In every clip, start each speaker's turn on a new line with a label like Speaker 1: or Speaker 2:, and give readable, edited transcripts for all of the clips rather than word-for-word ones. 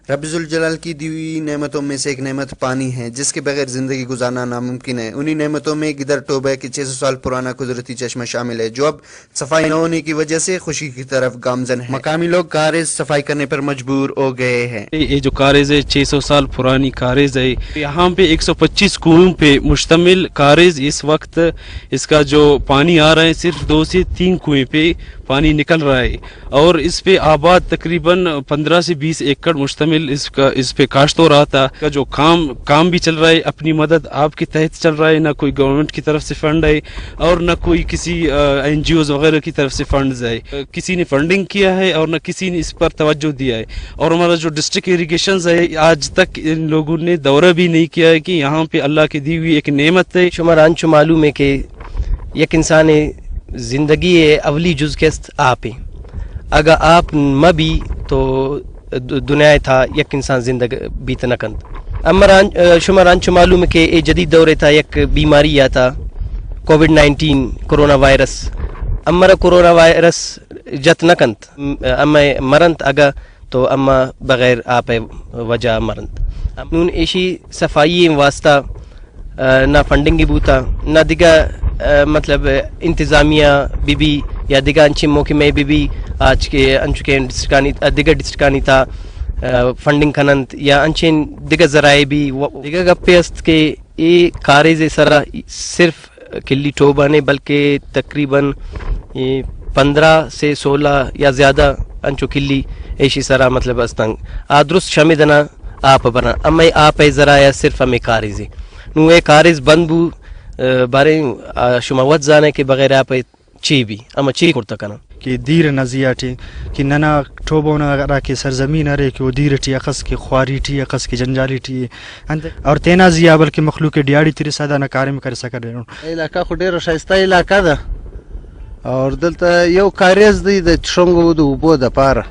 Speaker 1: رب ذوالجلال کی دی ہوئی نعمتوں میں سے ایک نعمت پانی ہے جس کے بغیر زندگی گزارنا ناممکن ہے۔ انہی نعمتوں میں گدر ٹوبہ کے 600 سال پرانا قدرتی چشمہ شامل ہے جو اب صفائی نہ ہونے کی وجہ سے خشکی کی طرف گامزن ہے۔ مقامی لوگ کارز صفائی کرنے پر مجبور ہو گئے ہیں۔
Speaker 2: یہ جو کارز ہے 600 سال پرانی کارز ہے، یہاں پہ 125 کنویں پہ مشتمل کارز، اس وقت اس کا جو پانی آ رہا ہے صرف 2 سے 3 کنویں پہ پانی نکل رہا ہے، اور اس پہ آباد تقریباً 15 سے 20 ایکڑ مشتمل اس پہ کاشت ہو رہا تھا۔ کا جو کام بھی چل رہا ہے اپنی مدد آپ کے تحت چل رہا ہے، نہ کوئی گورنمنٹ کی طرف سے فنڈ ہے اور نہ کوئی کسی NGOs وغیرہ کی طرف سے فنڈز ہے، کسی نے فنڈنگ کیا ہے اور نہ کسی نے اس پر توجہ دیا ہے۔ اور ہمارا جو ڈسٹرکٹ اریگیشنز ہے آج تک ان لوگوں نے دورہ بھی نہیں کیا ہے کہ یہاں پہ اللہ کی دی ہوئی ایک نعمت ہے۔
Speaker 3: شماران چو معلوم ہے کہ یک انسان زندگی اولی جز کست آپ ہیں، اگر آپ ماں بھی تو دنیا تھا یک انسان زندگی بیت نہ کند۔ شماران چو معلوم ہے کہ یہ جدید دور تھا، یک بیماری یا تھا کووڈ-19 کرونا وائرس، امرا کرونا وائرس جت نہ کنت اما مرنت اگا تو اما بغیر آپ وجہ مرنت نون ایشی صفائی واسطہ نہ فنڈنگ بوتا نہ دیگا مطلب انتظامیہ بھی یا دیگا انچے موقع میں بھی آج کے انچکے ڈسٹرکانی دیگا ڈسٹرکانی تھا فنڈنگ کننت یا انچین دیگا ذرائع بھی دیگا گپے است کہ یہ کارز سرا صرف کلی ٹوبہ نے بلکہ تقریباً 15 سے 16 یا زیادہ انچو کلی ایشی سرا مطلب استنگ آدرست شمدنا آپ بنا اما آپ ذرائع صرف ہمیں کارز ہے نو اے کارز بند بو بارے شما وقت زانے کے بغیر آپ چی بھی اما چی کرتا کنا
Speaker 4: کہ دیر نزیاتی کہ ننا ٹوبو نہ کے سرزمین ارے کہ وہ دیر ٹی اقص کی خواری ٹی اقص کی جنجالی ٹی اور تینا زیا بلکہ مخلوق ڈیاڑی تیرے سادا نہ کارم کر سکر رہے
Speaker 5: علاقہ خډیر شایسته علاقہ ده اور دلته یو کاریز دی د چشنګو د اوبو د پاره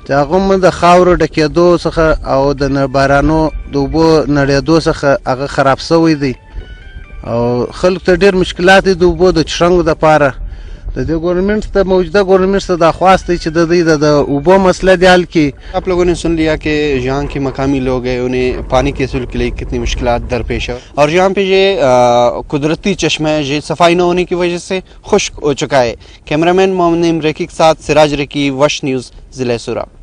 Speaker 5: چې هغه هم د خاورو ډکېدو څخه او د بارانو د اوبو نړېدو څخه هغه خراب شوی دی او خلک ته ډېر مشکلات دي د اوبو د چشنګو د پاره د دې گورنمنٹ ته موجودہ گورنمنٹ سے درخواست ہے کہ د اوبو مسئلہ دی حل کی۔
Speaker 1: آپ لوگوں نے سن لیا کہ یہاں کے مقامی لوگ ہیں انہیں پانی کے حصول کے لیے کتنی مشکلات درپیش ہے، اور یہاں پہ یہ قدرتی چشمہ ہے یہ صفائی نہ ہونے کی وجہ سے خشک ہو چکا ہے۔ کیمرہ مین محمد امریکی کے ساتھ سراج رکی، وش نیوز، ضلع سوراب۔